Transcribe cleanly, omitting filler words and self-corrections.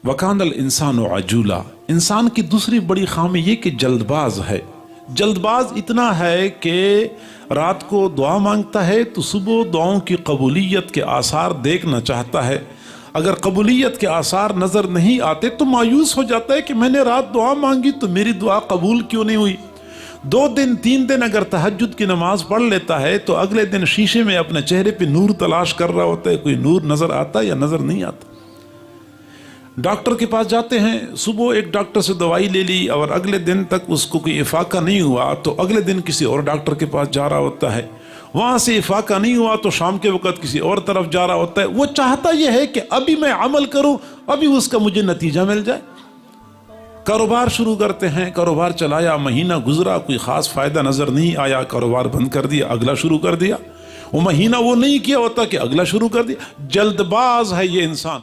वकानल इंसान अजूला, इंसान की दूसरी बड़ी खामी ये कि जल्दबाज है। जल्दबाज इतना है कि रात को दुआ मांगता है तो सुबह दुआओं की कबूलियत के आसार देखना चाहता है। अगर कबूलियत के आसार नज़र नहीं आते तो मायूस हो जाता है कि मैंने रात दुआ मांगी तो मेरी दुआ कबूल क्यों नहीं हुई। 2 दिन 3 दिन अगर तहज्जुद की नमाज पढ़ लेता है तो अगले दिन शीशे में अपने चेहरे पे नूर तलाश कर रहा होता है, कोई नूर नज़र आता या नज़र नहीं आता। डॉक्टर के पास जाते हैं, सुबह एक डॉक्टर से दवाई ले ली और अगले दिन तक उसको कोई इफाका नहीं हुआ तो अगले दिन किसी और डॉक्टर के पास जा रहा होता है। वहाँ से इफाका नहीं हुआ तो शाम के वक़्त किसी और तरफ जा रहा होता है। वो चाहता यह है कि अभी मैं अमल करूँ, अभी उसका मुझे नतीजा मिल जाए। कारोबार शुरू करते हैं, कारोबार चलाया, महीना गुजरा, कोई ख़ास फ़ायदा नज़र नहीं आया, कारोबार बंद कर दिया, अगला शुरू कर दिया। वो महीना वो नहीं किया होता कि अगला शुरू कर दिया। जल्दबाज है ये इंसान।